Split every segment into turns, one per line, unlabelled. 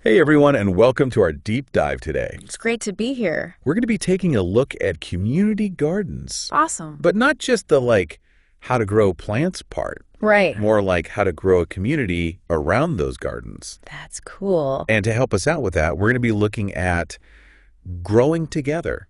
Hey everyone, and welcome to our deep dive today.
It's great to be here.
We're going to be taking a look at community gardens.
Awesome.
But not just the how to grow plants part.
Right.
More like how to grow a community around those gardens.
That's cool.
And to help us out with that, we're going to be looking at Growing Together,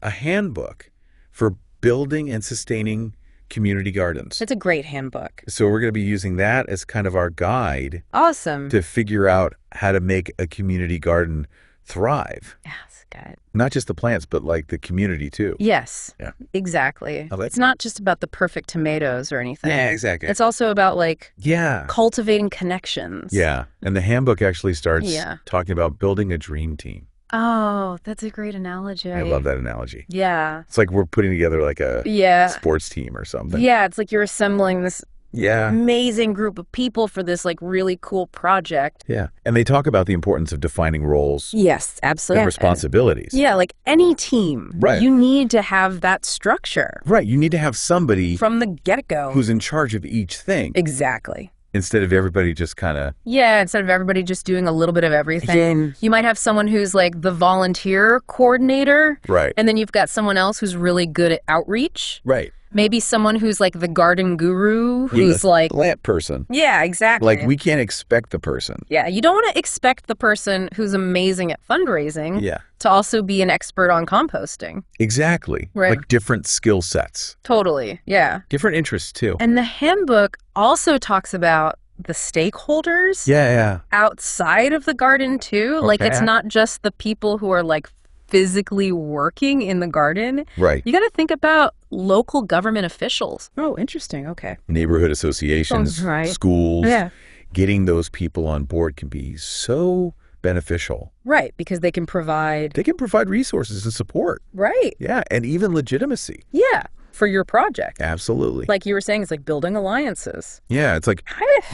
a handbook for building and sustaining community gardens.
It's a great handbook.
So we're going to be using that as kind of our guide
Awesome.
to figure out how to make a community garden thrive.
Yes, good.
Not just the plants, but like the community too.
Yes.
Yeah.
Exactly.
Oh, that's-
It's not just about the perfect tomatoes or anything.
Yeah, exactly.
It's also about
Yeah.
cultivating connections.
Yeah. And the handbook actually starts
Yeah.
talking about building a dream team.
Oh, that's a great analogy.
I love that analogy.
Yeah.
It's like we're putting together like a
Yeah.
sports team or something.
Yeah, it's like you're assembling this
Yeah.
amazing group of people for this really cool project.
Yeah. And they talk about the importance of defining roles
Yes, absolutely.
and responsibilities.
Yeah, like any team.
Right.
You need to have that structure
Right. You need to have somebody
from the get-go.
who's in charge of each thing
Exactly.
instead of everybody just kind of.
Yeah, instead of everybody just doing a little bit of everything. You might have someone who's like the volunteer coordinator.
Right.
And then you've got someone else who's really good at outreach.
Right.
Maybe someone who's like the garden guru who's like,
Plant person.
yeah, exactly.
Like we can't expect the person.
Yeah, you don't want to expect the person who's amazing at fundraising
Yeah.
to also be an expert on composting.
Exactly.
Right.
Like different skill sets,
Totally, yeah.
different interests too.
And the handbook also talks about the stakeholders
Yeah.
outside of the garden too. Like
Okay.
it's not just the people who are like physically working in the garden.
Right.
You got to think about local government officials. Oh, interesting. Okay.
Neighborhood associations,
Oh, right.
schools.
Yeah.
Getting those people on board can be so beneficial.
Right, because they can provide.
They can provide resources and support.
Right.
Yeah. And even legitimacy.
Yeah, for your project.
Absolutely.
Like you were saying, it's like building alliances.
Yeah. It's like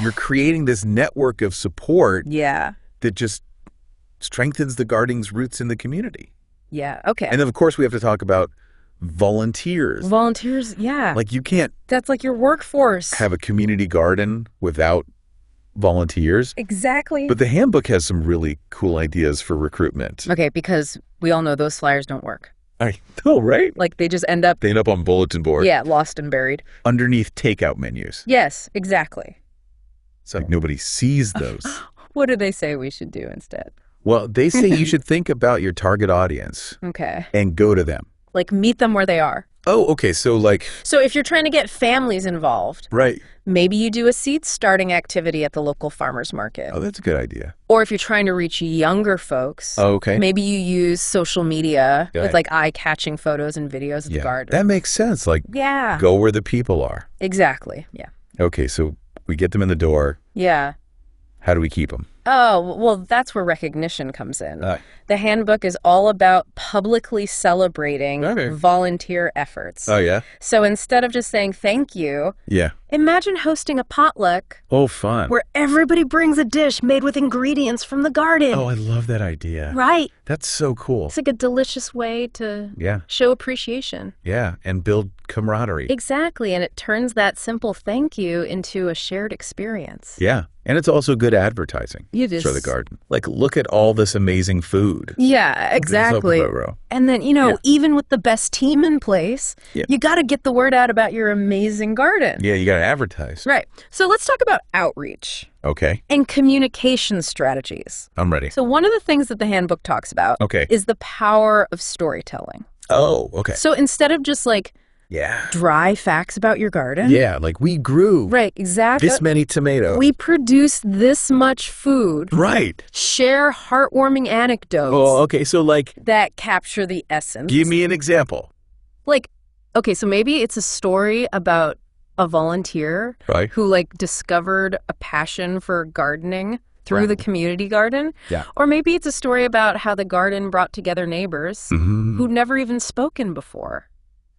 you're creating this network of support
Yeah.
that just strengthens the gardening's roots in the community.
Yeah. Okay.
And then, of course, we have to talk about volunteers.
Volunteers. Yeah.
Like you can't
That's like your workforce.
have a community garden without volunteers.
Exactly.
But the handbook has some really cool ideas for recruitment.
Okay, because we all know those flyers don't work.
I know, right?
Like they just end up,
They end up on bulletin board
yeah, lost and buried.
underneath takeout menus.
Yes, exactly.
It's like nobody sees those.
What do they say we should do instead?
Well, they say you should think about your target audience
Okay.
and go to them.
Like meet them where they are.
Oh, okay. So
So if you're trying to get families involved,
right.
maybe you do a seed starting activity at the local farmer's market.
Oh, that's a good idea.
Or if you're trying to reach younger folks,
Oh, okay.
maybe you use social media
Right.
with like eye-catching photos and videos of the
Yeah,
garden.
that makes sense. Like
Yeah.
go where the people are.
Exactly. Yeah.
Okay, so we get them in the door.
Yeah.
How do we keep them?
Oh, well, that's where recognition comes in.
Uh,
The handbook is all about publicly celebrating
Okay.
volunteer efforts.
Oh, yeah?
So instead of just saying thank you,
Yeah.
imagine hosting a potluck
Oh, fun.
where everybody brings a dish made with ingredients from the garden.
Oh, I love that idea.
Right.
That's so cool.
It's like a delicious way to
Yeah,
show appreciation.
yeah, and build camaraderie.
Exactly. And it turns that simple thank you into a shared experience.
Yeah, and it's also good advertising
It is.
for the garden. Like, look at all this amazing food.
Yeah, exactly.
Bro.
And then,
Yeah.
even with the best team in place,
Yeah.
you got to get the word out about your amazing garden.
Yeah, you got to advertise.
Right. So let's talk about outreach
Okay,
and communication strategies.
I'm ready.
So one of the things that the handbook talks about
Okay.
is the power of storytelling.
Oh, okay.
So instead of just like
Yeah.
dry facts about your garden.
Yeah, like we grew
Right, exactly.
this many tomatoes.
We produced this much food.
Right.
Share heartwarming anecdotes
Oh, okay, so like,
that capture the essence.
give me an example.
Like, okay, so maybe it's a story about a volunteer
Right.
who like discovered a passion for gardening through
Right.
the community garden.
Yeah.
Or maybe it's a story about how the garden brought together neighbors
Mhm.
who'd never even spoken before.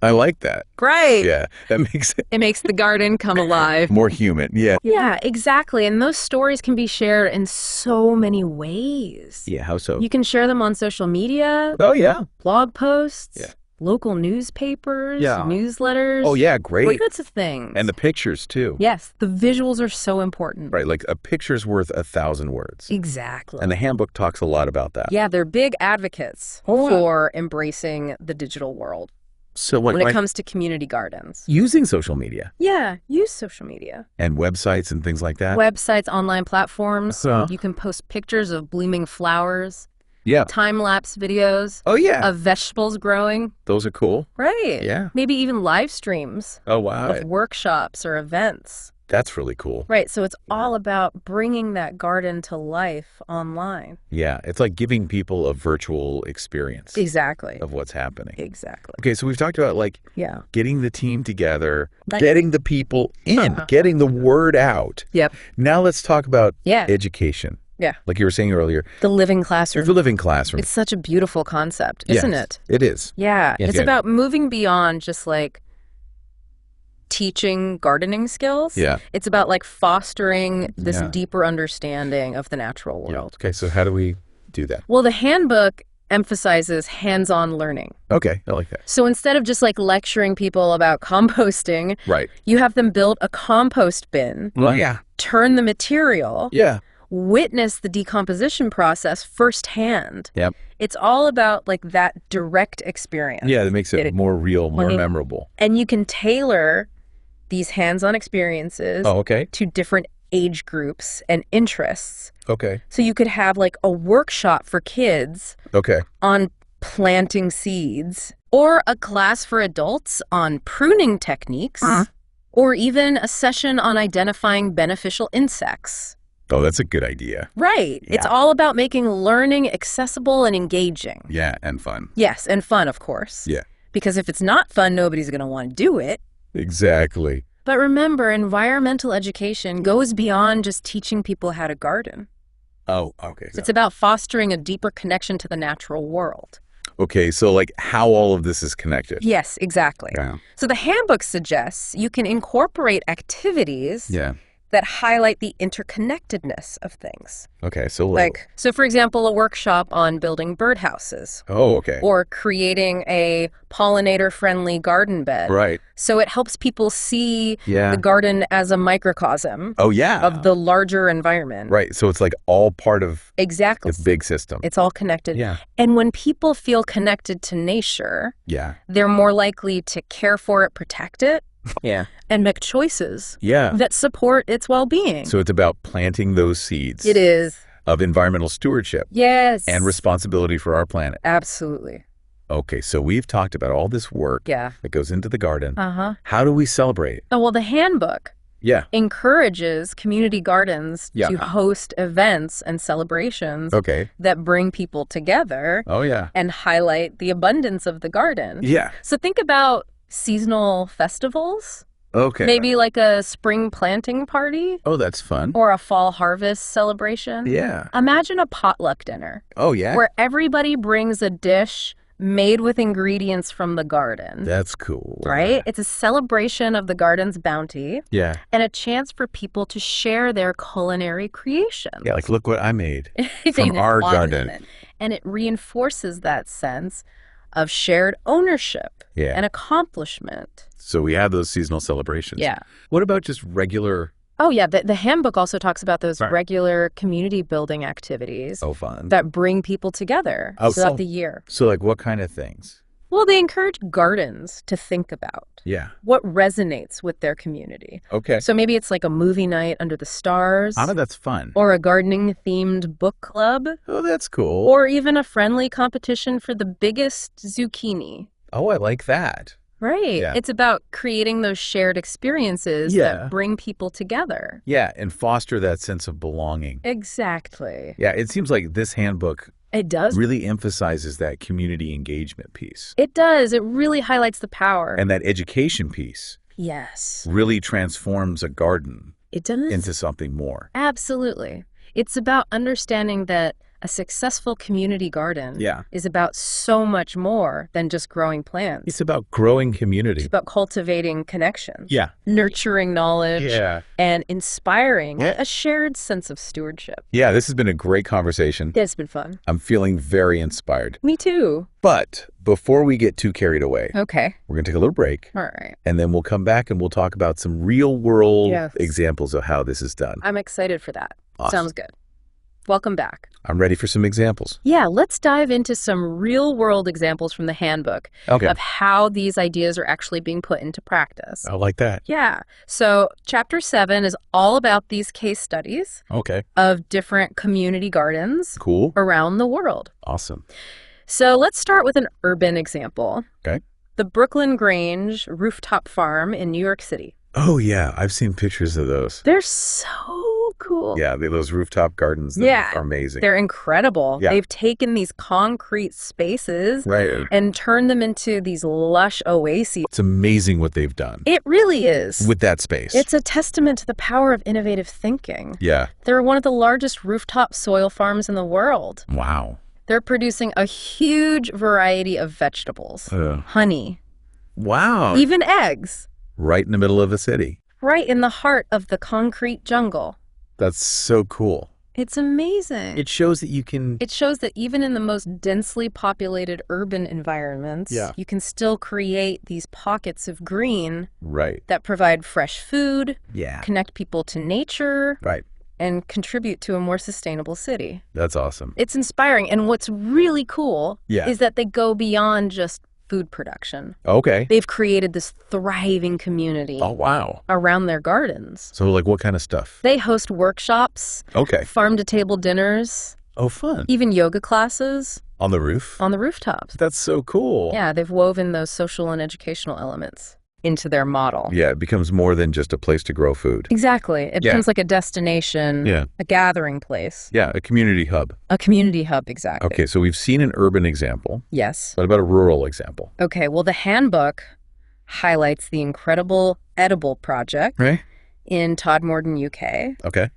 I like that.
Great.
Yeah, that makes it
It makes the garden come alive.
more human. Yeah.
Yeah, exactly. And those stories can be shared in so many ways.
Yeah, how so?
You can share them on social media,
Oh, yeah.
blog posts,
Yeah.
local newspapers,
Yeah.
newsletters.
Oh, yeah, great.
All sorts of things.
And the pictures, too.
Yes, the visuals are so important.
Right, like a picture's worth 1,000 words.
Exactly.
And the handbook talks a lot about that.
Yeah, they're big advocates for embracing the digital world
So like
when it comes to community gardens.
using social media
Yeah, use social media.
and websites and things like that.
Websites, online platforms.
Uh-huh.
You can post pictures of blooming flowers,
Yeah.
time-lapse videos
Oh, yeah.
of vegetables growing.
Those are cool.
Right.
Yeah.
Maybe even live streams
Oh, wow.
of workshops or events.
That's really cool.
Right. So it's all about bringing that garden to life online.
Yeah. It's like giving people a virtual experience
Exactly.
of what's happening.
Exactly.
Okay, so we've talked about like
Yeah.
getting the team together,
Like-
getting the people in, getting the word out.
Yep.
Now let's talk about
Yeah.
education.
Yeah.
Like you were saying earlier,
The living classroom.
the living classroom.
It's such a beautiful concept, isn't
Yes,
it?
It is.
Yeah.
Yes,
It's
yeah.
about moving beyond just like teaching gardening skills.
Yeah.
It's about like fostering this
Yeah.
deeper understanding of the natural world.
Okay, so how do we do that?
Well, the handbook emphasizes hands-on learning.
Okay, I like that.
So instead of just like lecturing people about composting,
Right.
you have them build a compost bin,
Well, yeah.
turn the material,
Yeah.
witness the decomposition process firsthand.
Yep.
It's all about like that direct experience.
Yeah, that makes it more real, more memorable.
And you can tailor these hands-on experiences
Oh, okay.
to different age groups and interests.
Okay.
So you could have like a workshop for kids
Okay.
on planting seeds, or a class for adults on pruning techniques, or even a session on identifying beneficial insects.
Oh, that's a good idea.
Right. It's
Yeah.
all about making learning accessible and engaging.
Yeah, and fun.
Yes, and fun, of course.
Yeah.
Because if it's not fun, nobody's going to want to do it.
Exactly.
But remember, environmental education goes beyond just teaching people how to garden.
Oh, okay.
It's about fostering a deeper connection to the natural world.
Okay, so like how all of this is connected.
Yes, exactly.
Yeah.
So the handbook suggests you can incorporate activities
Yeah.
that highlight the interconnectedness of things.
Okay, so
So for example, a workshop on building birdhouses
oh, okay.
or creating a pollinator-friendly garden bed.
Right.
So it helps people see
Yeah.
the garden as a microcosm
Oh, yeah.
of the larger environment.
Right. So it's like all part of
Exactly.
the big system.
It's all connected.
Yeah.
And when people feel connected to nature,
Yeah.
they're more likely to care for it, protect it,
Yeah.
and make choices
Yeah.
that support its well-being.
So it's about planting those seeds
It is.
of environmental stewardship
Yes.
and responsibility for our planet.
Absolutely.
Okay, so we've talked about all this work
Yeah.
that goes into the garden.
Uh-huh.
How do we celebrate it?
Oh, well, the handbook
Yeah.
encourages community gardens
Yeah.
to host events and celebrations
Okay.
that bring people together
Oh, yeah.
and highlight the abundance of the garden.
Yeah.
So think about seasonal festivals,
Okay.
maybe like a spring planting party
Oh, that's fun.
or a fall harvest celebration.
Yeah.
Imagine a potluck dinner
Oh, yeah.
where everybody brings a dish made with ingredients from the garden.
That's cool.
Right? It's a celebration of the garden's bounty
Yeah.
and a chance for people to share their culinary creations.
Yeah, like look what I made
It's
from
an
our garden.
accomplishment. And it reinforces that sense of shared ownership
Yeah.
and accomplishment.
So we have those seasonal celebrations.
Yeah.
What about just regular
Oh, yeah. The handbook also talks about those
Right.
regular community building activities
fun?
that bring people together
Oh,
throughout
so-
the year.
So like what kind of things?
Well, they encourage gardens to think about
Yeah.
what resonates with their community.
Okay.
So maybe it's like a movie night under the stars,
Oh, that's fun.
or a gardening-themed book club,
Oh, that's cool.
or even a friendly competition for the biggest zucchini.
Oh, I like that.
Right.
Yeah.
It's about creating those shared experiences
Yeah.
that bring people together.
Yeah, and foster that sense of belonging.
Exactly.
Yeah, it seems like this handbook
It does.
really emphasizes that community engagement piece.
It does. It really highlights the power.
And that education piece
Yes.
really transforms a garden
It does.
into something more.
Absolutely. It's about understanding that a successful community garden
Yeah.
is about so much more than just growing plants.
It's about growing
It's
community.
about cultivating connections,
Yeah.
nurturing knowledge,
Yeah.
and inspiring
Yeah.
a shared sense of stewardship.
Yeah, this has been a great conversation.
It's been fun.
I'm feeling very inspired.
Me too.
But before we get too carried away,
Okay.
we're going to take a little break,
All right.
and then we'll come back and we'll talk about some real-world
Yes.
examples of how this is done.
I'm excited for that.
Awesome.
Sounds good. Welcome back.
I'm ready for some examples.
Yeah, let's dive into some real-world examples from the handbook
Okay.
of how these ideas are actually being put into practice.
I like that.
Yeah. So Chapter 7 is all about these case studies
Okay.
of different community gardens
Cool.
around the world.
Awesome.
So let's start with an urban example.
Okay.
The Brooklyn Grange rooftop farm in New York City.
Oh, yeah. I've seen pictures of those.
They're so cool.
Yeah, those rooftop gardens that
Yeah.
are amazing.
They're incredible.
Yeah.
They've taken these concrete spaces
Right.
and turned them into these lush oases.
It's amazing what they've done
It really is.
with that space.
It's a testament to the power of innovative thinking.
Yeah.
They're one of the largest rooftop soil farms in the world.
Wow.
They're producing a huge variety of vegetables, honey,
Wow.
even eggs,
Right in the middle of a city.
right in the heart of the concrete jungle.
That's so cool.
It's amazing.
It shows that you can...
It shows that even in the most densely populated urban environments,
Yeah.
you can still create these pockets of green
Right.
that provide fresh food,
Yeah.
connect people to nature,
Right.
and contribute to a more sustainable city.
That's awesome.
It's inspiring. And what's really cool
Yeah.
is that they go beyond just food production.
Okay.
They've created this thriving community
Oh, wow.
around their gardens.
So, like, what kind of stuff?
They host workshops,
Okay.
farm-to-table dinners,
Oh, fun.
even yoga classes
On the roof?
on the rooftops.
That's so cool.
Yeah, they've woven those social and educational elements into their model.
Yeah, it becomes more than just a place to grow food.
Exactly. It
Yeah.
becomes like a destination,
Yeah.
a gathering place,
Yeah, a community hub.
a community hub, exactly.
Okay, so we've seen an urban example.
Yes.
What about a rural example?
Okay, well, the handbook highlights the incredible Edible Project
Right?
in Todmorden, UK.
Okay.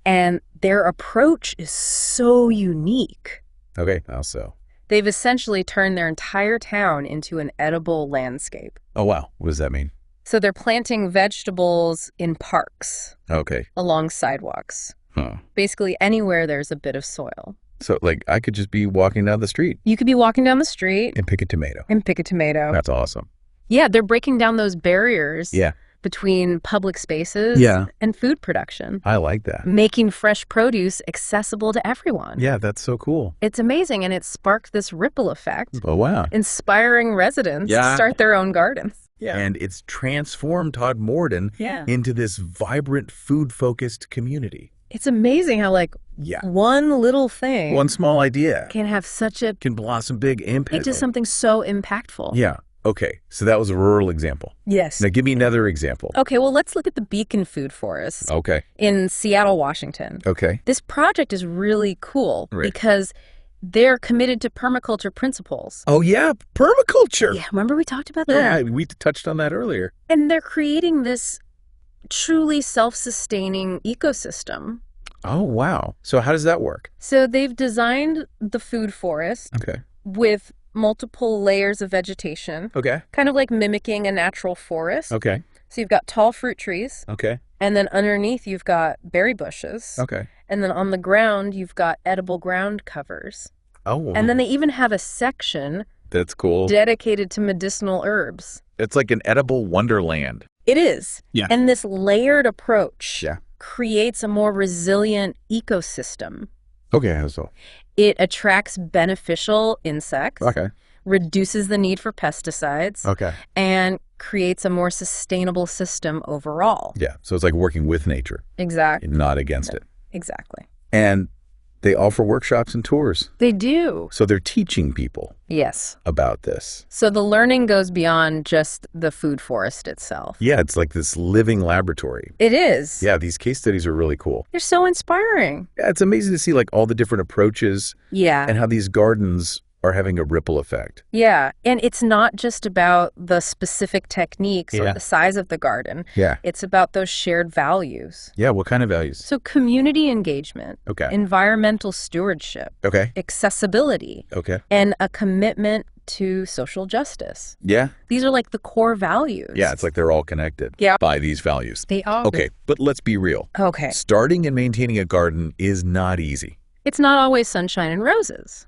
And their approach is so unique.
Okay, how so?
They've essentially turned their entire town into an edible landscape.
Oh, wow. What does that mean?
So they're planting vegetables in parks,
Okay.
along sidewalks,
Huh.
basically anywhere there's a bit of soil.
So, like, I could just be walking down the street
You could be walking down the street
and pick a tomato.
and pick a tomato.
That's awesome.
Yeah, they're breaking down those barriers
Yeah,
between public spaces
Yeah.
and food production,
I like that.
making fresh produce accessible to everyone.
Yeah, that's so cool.
It's amazing, and it sparked this ripple effect,
Oh, wow.
inspiring residents
Yeah.
to start their own gardens.
And it's transformed Todmorden
Yeah.
into this vibrant, food-focused community.
It's amazing how, like,
Yeah.
one little thing
One small idea
can have such a,
can blossom big impact.
into something so impactful.
Yeah. Okay. So that was a rural example.
Yes.
Now give me another example.
Okay, well, let's look at the Beacon Food Forest
Okay.
in Seattle, Washington.
Okay.
This project is really cool
Right.
because they're committed to permaculture principles.
Oh, yeah. Permaculture.
Yeah, remember we talked about that?
Yeah, we touched on that earlier.
And they're creating this truly self-sustaining ecosystem.
Oh, wow. So how does that work?
So they've designed the food forest
Okay.
with multiple layers of vegetation,
Okay.
kind of like mimicking a natural forest.
Okay.
So you've got tall fruit trees,
Okay.
and then underneath you've got berry bushes,
Okay.
and then on the ground you've got edible ground covers.
Oh,
And then they even have a section
that's cool.
dedicated to medicinal herbs.
It's like an edible wonderland.
It is.
Yeah.
And this layered approach
Yeah.
creates a more resilient ecosystem.
Okay. How so?
It attracts beneficial insects,
Okay.
reduces the need for pesticides,
Okay.
and creates a more sustainable system overall.
Yeah. So it's like working with nature,
Exactly.
not against it.
Exactly.
And they offer workshops and tours.
They do.
So they're teaching people
Yes.
about this.
So the learning goes beyond just the food forest itself.
Yeah, it's like this living laboratory.
It is.
Yeah, these case studies are really cool.
They're so inspiring.
Yeah, it's amazing to see like all the different approaches
Yeah.
and how these gardens are having a ripple effect.
Yeah, and it's not just about the specific techniques or
Yeah.
the size of the garden.
Yeah.
It's about those shared values.
Yeah, what kind of values?
So community engagement,
Okay.
environmental stewardship,
Okay.
accessibility,
Okay.
and a commitment to social justice.
Yeah.
These are like the core values.
Yeah, it's like they're all connected
Yeah.
by these values.
They are.
Okay, but let's be real.
Okay.
Starting and maintaining a garden is not easy.
It's not always sunshine and roses.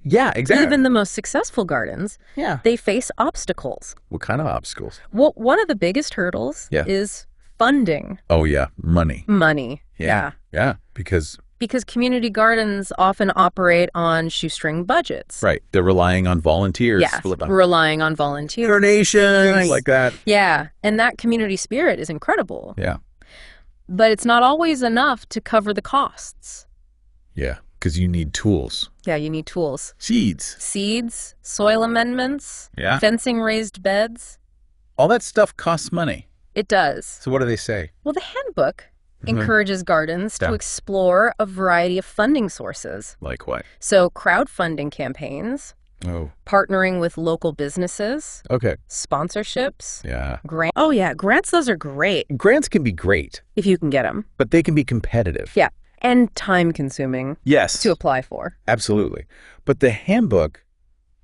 Yeah, exactly.
Even the most successful gardens,
Yeah.
they face obstacles.
What kind of obstacles?
Well, one of the biggest hurdles
Yeah.
is funding.
Oh, yeah, money.
Money.
Yeah. Yeah, because,
Because community gardens often operate on shoestring budgets.
right, they're relying on volunteers.
Yeah, relying on volunteers.
Donations, like that.
Yeah, and that community spirit is incredible.
Yeah.
But it's not always enough to cover the costs.
Yeah, because you need tools.
Yeah, you need tools.
Seeds.
Seeds, soil amendments,
Yeah.
fencing raised beds.
All that stuff costs money.
It does.
So what do they say?
Well, the handbook
Mhm.
encourages gardens
Yeah.
to explore a variety of funding sources.
Like what?
So crowdfunding campaigns,
Oh,
partnering with local businesses,
okay.
sponsorships,
Yeah.
grants. Oh, yeah, grants, those are great
Grants can be great,
if you can get them.
but they can be competitive.
Yeah, and time consuming
Yes.
to apply for.
Absolutely. But the handbook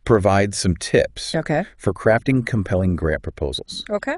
provides some tips
Okay.
for crafting compelling grant proposals.
Okay.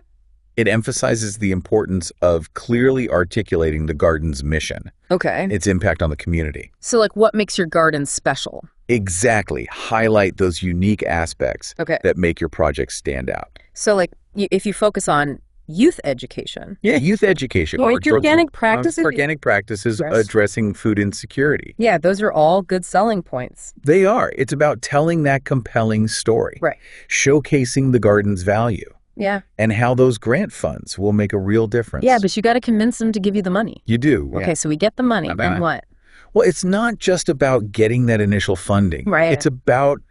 It emphasizes the importance of clearly articulating the garden's mission,
Okay.
its impact on the community.
So, like, what makes your garden special?
Exactly. Highlight those unique aspects
Okay.
that make your project stand out.
So, like, if you focus on youth education,
Yeah, youth education.
organic practices.
Organic practices
Yes.
addressing food insecurity.
Yeah, those are all good selling points.
They are. It's about telling that compelling story,
Right.
showcasing the garden's value,
Yeah.
and how those grant funds will make a real difference.
Yeah, but you got to convince them to give you the money.
You do. Yeah.
Okay, so we get the money.
Bye-bye.
And what?
Well, it's not just about getting that initial funding.
Right.
It's about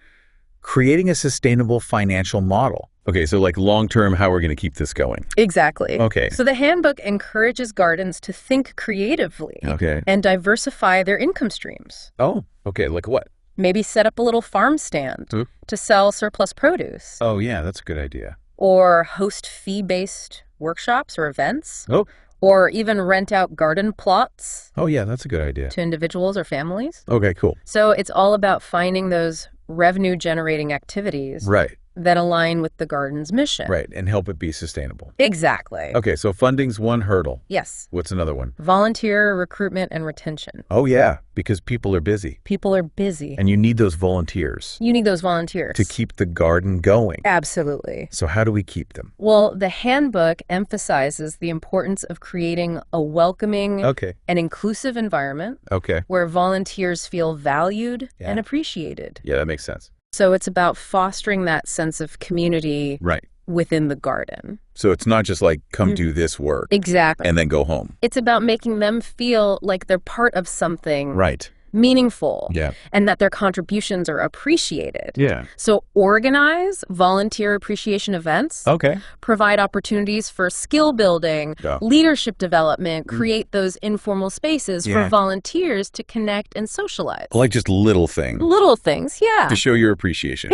creating a sustainable financial model. Okay, so like long-term, how we're going to keep this going.
Exactly.
Okay.
So the handbook encourages gardens to think creatively
Okay.
and diversify their income streams.
Oh, okay. Like what?
Maybe set up a little farm stand
Hmm.
to sell surplus produce,
Oh, yeah, that's a good idea.
or host fee-based workshops or events,
Oh,
or even rent out garden plots
oh, yeah, that's a good idea.
to individuals or families.
Okay, cool.
So it's all about finding those revenue-generating activities
Right,
that align with the garden's mission.
right, and help it be sustainable.
Exactly.
Okay, so funding's one hurdle.
Yes.
What's another one?
Volunteer recruitment and retention.
Oh, yeah, because people are busy,
People are busy.
and you need those volunteers
You need those volunteers.
to keep the garden going.
Absolutely.
So how do we keep them?
Well, the handbook emphasizes the importance of creating a welcoming
Okay,
and inclusive environment
okay.
where volunteers feel valued
Yeah.
and appreciated.
Yeah, that makes sense.
So it's about fostering that sense of community
Right.
within the garden.
So it's not just like, come do this work
Exactly.
and then go home.
It's about making them feel like they're part of something
Right.
meaningful
Yeah.
and that their contributions are appreciated.
Yeah.
So organize volunteer appreciation events,
Okay.
provide opportunities for skill building,
Yeah.
leadership development, create those informal spaces
Yeah.
for volunteers to connect and socialize.
Like just little things
Little things, yeah.
to show your appreciation.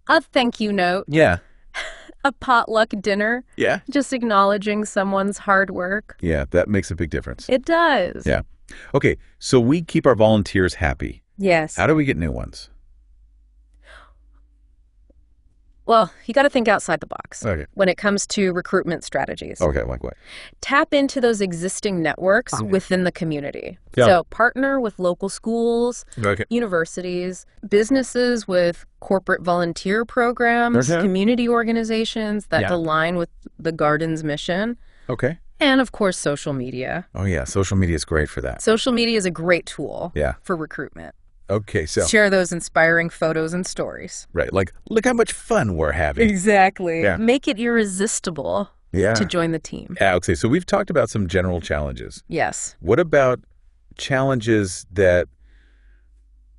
A thank you note,
Yeah.
a potluck dinner,
Yeah.
just acknowledging someone's hard work.
Yeah, that makes a big difference.
It does.
Yeah. Okay, so we keep our volunteers happy.
Yes.
How do we get new ones?
Well, you got to think outside the box
Okay.
when it comes to recruitment strategies.
Okay, like what?
Tap into those existing networks
Okay.
within the community.
Yeah.
So partner with local schools,
Okay.
universities, businesses with corporate volunteer programs,
Okay.
community organizations that
Yeah.
align with the garden's mission,
Okay.
and of course, social media.
Oh, yeah, social media is great for that.
Social media is a great tool
Yeah.
for recruitment.
Okay, so,
Share those inspiring photos and stories.
right, like, look how much fun we're having.
Exactly.
Yeah.
Make it irresistible
Yeah.
to join the team.
Yeah, okay, so we've talked about some general challenges.
Yes.
What about challenges that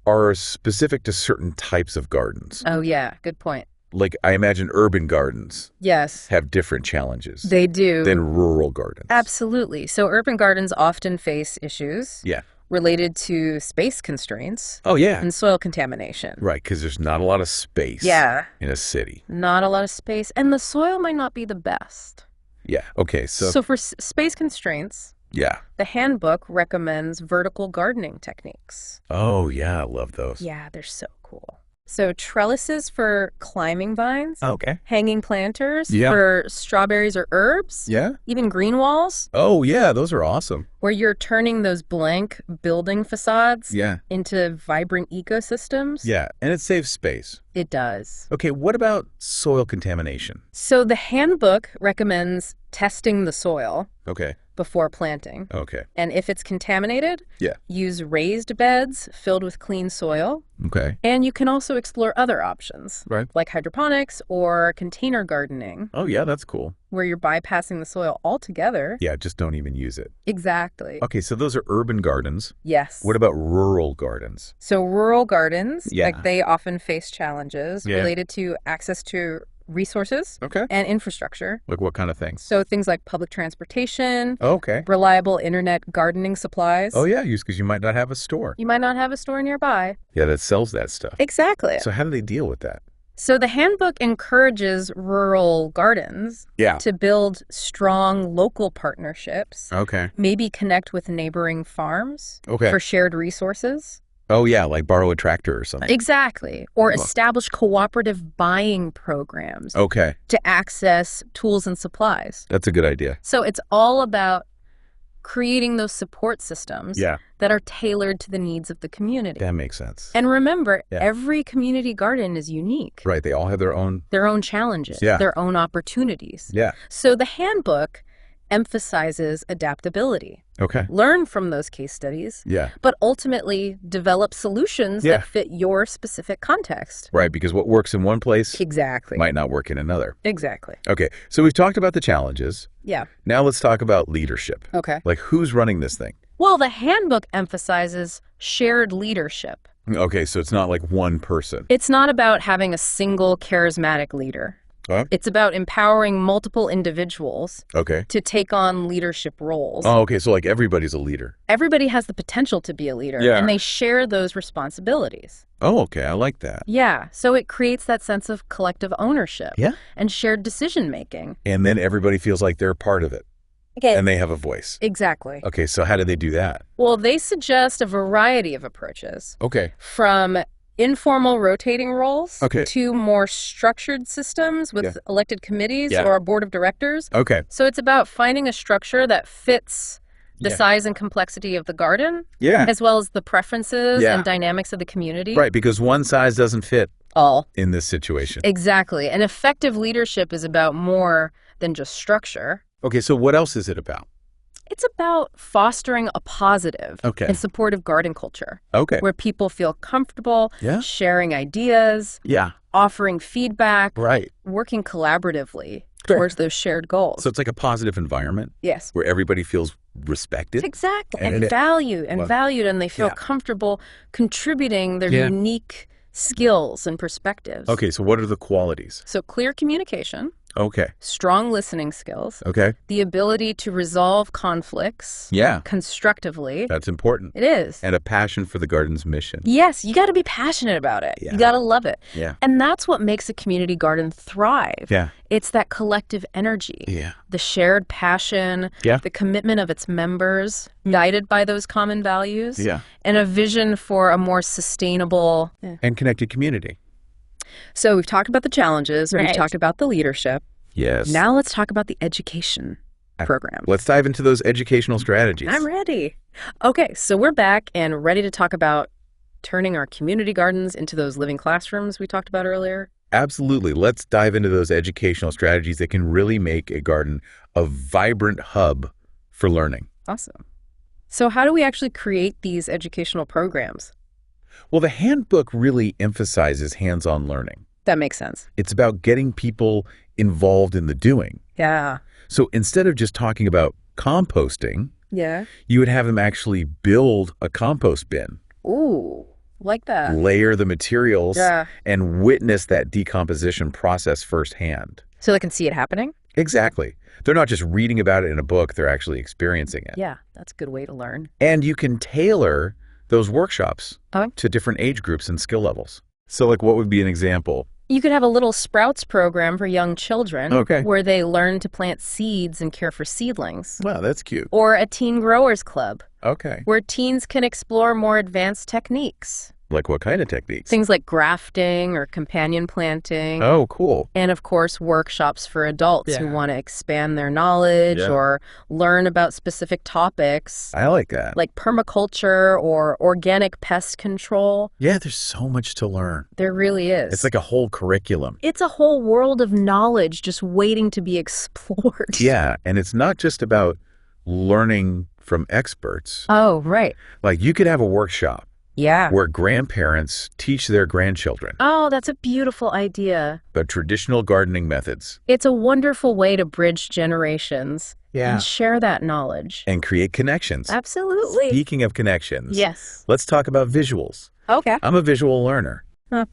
are specific to certain types of gardens?
Oh, yeah. Good point.
Like, I imagine urban gardens
Yes,
have different challenges
they do.
than rural gardens.
Absolutely. So urban gardens often face issues
Yeah.
related to space constraints
Oh, yeah.
and soil contamination.
Right, because there's not a lot of space
Yeah,
in a city.
not a lot of space, and the soil might not be the best.
Yeah. Okay, so
So for space constraints,
yeah.
the handbook recommends vertical gardening techniques.
Oh, yeah, I love those.
Yeah, they're so cool. So trellises for climbing vines,
Okay.
hanging planters
Yeah.
for strawberries or herbs,
Yeah?
even green walls,
Oh, yeah, those are awesome.
where you're turning those blank building facades
Yeah.
into vibrant ecosystems.
Yeah, and it saves space.
It does.
Okay, what about soil contamination?
So the handbook recommends testing the soil
Okay.
before planting.
Okay.
And if it's contaminated,
Yeah.
use raised beds filled with clean soil.
Okay.
And you can also explore other options,
Right.
like hydroponics or container gardening,
Oh, yeah, that's cool.
where you're bypassing the soil altogether.
Yeah, just don't even use it.
Exactly.
Okay, so those are urban gardens.
Yes.
What about rural gardens?
So rural gardens,
Yeah.
like they often face challenges
Yeah.
related to access to resources
Okay.
and infrastructure.
Like what kind of things?
So things like public transportation,
Okay.
reliable internet gardening supplies.
Oh, yeah, because you might not have a store.
You might not have a store nearby.
Yeah, that sells that stuff.
Exactly.
So how do they deal with that?
So the handbook encourages rural gardens
Yeah.
to build strong local partnerships,
Okay.
maybe connect with neighboring farms
Okay.
for shared resources.
Oh, yeah, like borrow a tractor or something.
Exactly. Or
Cool.
establish cooperative buying programs
Okay,
to access tools and supplies.
that's a good idea.
So it's all about creating those support systems
Yeah,
that are tailored to the needs of the community.
that makes sense.
And remember,
Yeah.
every community garden is unique.
Right, they all have their own.
Their own challenges,
Yeah.
their own opportunities.
Yeah.
So the handbook emphasizes adaptability.
Okay.
Learn from those case studies,
Yeah.
but ultimately develop solutions
Yeah.
that fit your specific context.
Right, because what works in one place
Exactly.
might not work in another.
Exactly.
Okay, so we've talked about the challenges.
Yeah.
Now let's talk about leadership.
Okay.
Like who's running this thing?
Well, the handbook emphasizes shared leadership.
Okay, so it's not like one person.
It's not about having a single charismatic leader.
Huh?
It's about empowering multiple individuals
Okay.
to take on leadership roles.
Oh, okay, so like everybody's a leader.
Everybody has the potential to be a leader,
Yeah.
and they share those responsibilities.
Oh, okay, I like that.
Yeah, so it creates that sense of collective ownership
Yeah.
and shared decision-making.
And then everybody feels like they're part of it
Okay.
and they have a voice.
Exactly.
Okay, so how do they do that?
Well, they suggest a variety of approaches,
Okay.
from informal rotating roles
Okay.
to more structured systems with
Yeah.
elected committees
Yeah.
or a board of directors.
Okay.
So it's about finding a structure that fits the
Yeah.
size and complexity of the garden,
Yeah.
as well as the preferences
Yeah.
and dynamics of the community.
Right, because one size doesn't fit
All.
in this situation.
Exactly. And effective leadership is about more than just structure.
Okay, so what else is it about?
It's about fostering a positive
Okay.
and supportive garden culture
Okay.
where people feel comfortable
Yeah.
sharing ideas,
Yeah.
offering feedback,
Right.
working collaboratively
Sure.
towards those shared goals.
So it's like a positive environment
Yes.
where everybody feels respected.
Exactly.
And
And,
it-
valued
Well,
and they feel
yeah.
comfortable contributing their
Yeah.
unique skills and perspectives.
Okay, so what are the qualities?
So clear communication,
Okay.
strong listening skills,
Okay.
the ability to resolve conflicts
Yeah,
constructively.
that's important.
It is.
And a passion for the garden's mission.
Yes, you got to be passionate about it.
Yeah.
You got to love it.
Yeah.
And that's what makes a community garden thrive.
Yeah.
It's that collective energy,
Yeah.
the shared passion,
Yeah.
the commitment of its members, guided by those common values,
Yeah.
and a vision for a more sustainable.
And connected community.
So we've talked about the challenges, we've
Right.
talked about the leadership.
Yes.
Now let's talk about the education program.
Let's dive into those educational strategies.
I'm ready. Okay, so we're back and ready to talk about turning our community gardens into those living classrooms we talked about earlier.
Absolutely. Let's dive into those educational strategies that can really make a garden a vibrant hub for learning.
Awesome. So how do we actually create these educational programs?
Well, the handbook really emphasizes hands-on learning.
That makes sense.
It's about getting people involved in the doing.
Yeah.
So instead of just talking about composting,
Yeah.
you would have them actually build a compost bin,
Ooh, like that.
layer the materials,
Yeah.
and witness that decomposition process firsthand.
So they can see it happening?
Exactly. They're not just reading about it in a book, they're actually experiencing it.
Yeah, that's a good way to learn.
And you can tailor those workshops
Okay.
to different age groups and skill levels. So like what would be an example?
You could have a little Sprouts program for young children
Okay.
where they learn to plant seeds and care for seedlings.
Wow, that's cute.
Or a teen growers club
Okay.
where teens can explore more advanced techniques.
Like what kind of techniques?
Things like grafting or companion planting.
Oh, cool.
And of course, workshops for adults who
Yeah.
want to expand their knowledge
Yeah.
or learn about specific topics
I like that.
like permaculture or organic pest control.
Yeah, there's so much to learn.
There really is.
It's like a whole curriculum.
It's a whole world of knowledge just waiting to be explored.
Yeah, and it's not just about learning from experts.
Oh, right.
Like you could have a workshop
Yeah.
where grandparents teach their grandchildren
Oh, that's a beautiful idea.
about traditional gardening methods.
It's a wonderful way to bridge generations and share that knowledge.
And create connections.
Absolutely.
Speaking of connections,
Yes.
let's talk about visuals.
Okay.
I'm a visual learner,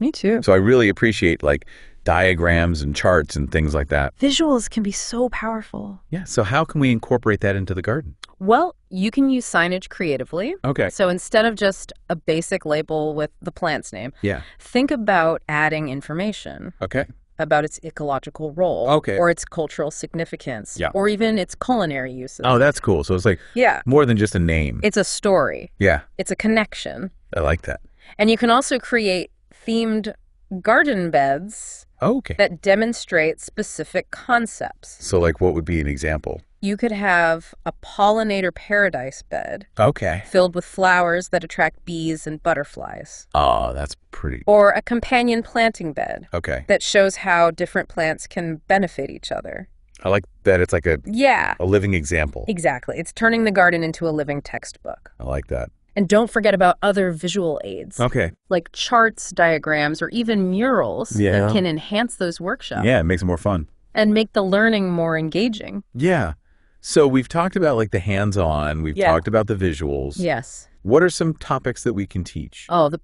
Me too.
so I really appreciate like diagrams and charts and things like that.
Visuals can be so powerful.
Yeah, so how can we incorporate that into the garden?
Well, you can use signage creatively.
Okay.
So instead of just a basic label with the plant's name,
Yeah.
think about adding information
Okay.
about its ecological role
Okay.
or its cultural significance
Yeah.
or even its culinary uses.
Oh, that's cool. So it's like
Yeah.
more than just a name.
It's a story.
Yeah,
It's a connection.
I like that.
And you can also create themed garden beds
Okay.
that demonstrate specific concepts.
So like what would be an example?
You could have a pollinator paradise bed
Okay.
filled with flowers that attract bees and butterflies.
Oh, that's pretty.
Or a companion planting bed
Okay.
that shows how different plants can benefit each other.
I like that it's like
Yeah,
a living example.
exactly. It's turning the garden into a living textbook.
I like that.
And don't forget about other visual aids,
Okay.
like charts, diagrams, or even murals
Yeah.
that can enhance those workshops
Yeah, it makes it more fun.
and make the learning more engaging.
Yeah. So we've talked about like the hands-on, we've
Yeah.
talked about the visuals.
Yes.
What are some topics that we can teach?
Oh, the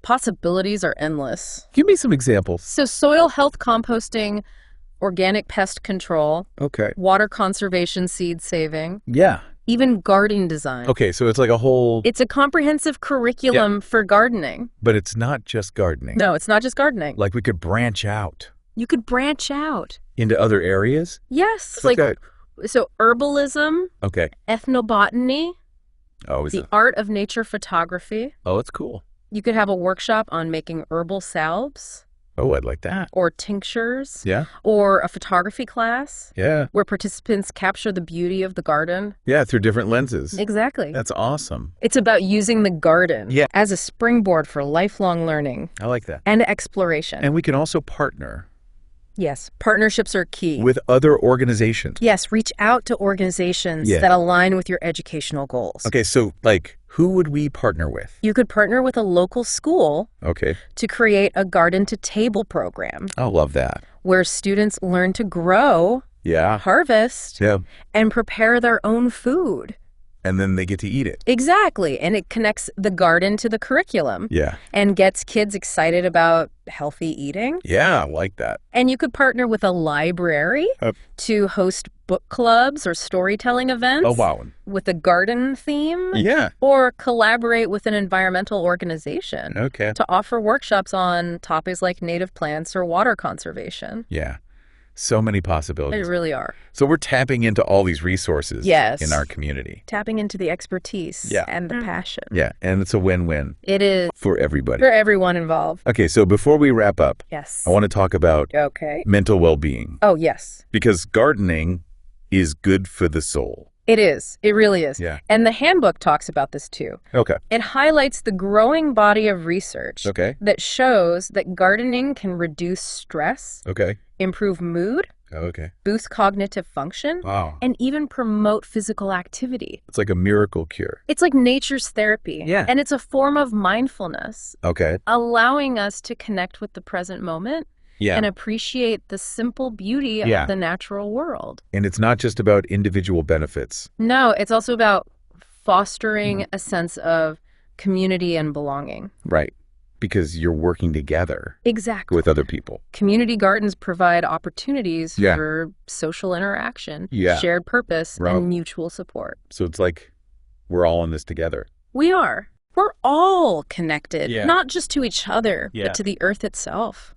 possibilities are endless.
Give me some examples.
So soil health composting, organic pest control,
Okay.
water conservation, seed saving,
Yeah.
even garden design.
Okay, so it's like a whole,
It's a comprehensive curriculum for gardening.
but it's not just gardening.
No, it's not just gardening.
Like we could branch out
You could branch out.
into other areas.
Yes,
Like
like so herbalism,
Okay.
ethnobotany,
Oh, is
the
it?
art of nature photography.
Oh, it's cool.
You could have a workshop on making herbal salves
Oh, I'd like that.
or tinctures
Yeah.
or a photography class
Yeah.
where participants capture the beauty of the garden.
Yeah, through different lenses.
Exactly.
That's awesome.
It's about using the garden
Yeah.
as a springboard for lifelong learning
I like that.
and exploration.
And we can also partner
Yes, partnerships are key.
with other organizations.
Yes, reach out to organizations
Yeah.
that align with your educational goals.
Okay, so like who would we partner with?
You could partner with a local school
Okay.
to create a garden to table program
I love that.
where students learn to grow,
Yeah.
harvest,
Yeah.
and prepare their own food.
And then they get to eat it.
Exactly. And it connects the garden to the curriculum
Yeah.
and gets kids excited about healthy eating.
Yeah, I like that.
And you could partner with a library to host book clubs or storytelling events
Oh, wow.
with a garden theme.
Yeah.
Or collaborate with an environmental organization
Okay.
to offer workshops on topics like native plants or water conservation.
Yeah. So many
They
possibilities.
really are.
So we're tapping into all these resources
Yes.
in our community.
Tapping into the expertise
Yeah.
and the passion.
Yeah, and it's a win-win
It is
for everybody.
for everyone involved.
Okay, so before we wrap up,
Yes.
I want to talk about
Okay.
mental well-being
Oh, yes.
because gardening is good for the soul.
It is. It really is.
Yeah.
And the handbook talks about this too.
Okay.
It highlights the growing body of research
Okay.
that shows that gardening can reduce stress,
Okay.
improve mood,
Okay.
boost cognitive function,
Wow.
and even promote physical activity.
It's like a miracle cure.
It's like nature's therapy.
Yeah.
And it's a form of mindfulness,
Okay.
allowing us to connect with the present moment
Yeah.
and appreciate the simple beauty
Yeah.
of the natural world.
And it's not just about individual benefits.
No, it's also about fostering a sense of community and belonging.
Right. because you're working together
Exactly.
with other people.
Community gardens provide opportunities
Yeah.
for social interaction,
Yeah.
shared purpose,
Right.
and mutual support.
So it's like we're all in this together.
We are. We're all connected,
Yeah.
not just to each other,
Yeah.
but to the earth itself.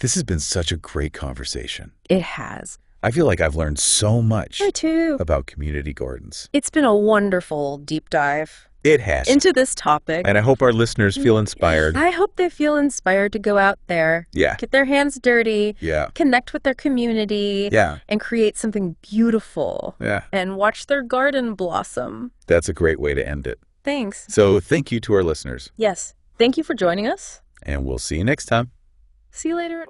This has been such a great conversation.
It has.
I feel like I've learned so much
Me too.
about community gardens.
It's been a wonderful deep dive
It has.
into this topic.
And I hope our listeners feel inspired.
I hope they feel inspired to go out there,
Yeah.
get their hands dirty,
Yeah.
connect with their community,
Yeah.
and create something beautiful,
Yeah.
and watch their garden blossom.
That's a great way to end it.
Thanks.
So thank you to our listeners,
Yes. Thank you for joining us.
and we'll see you next time.
See you later.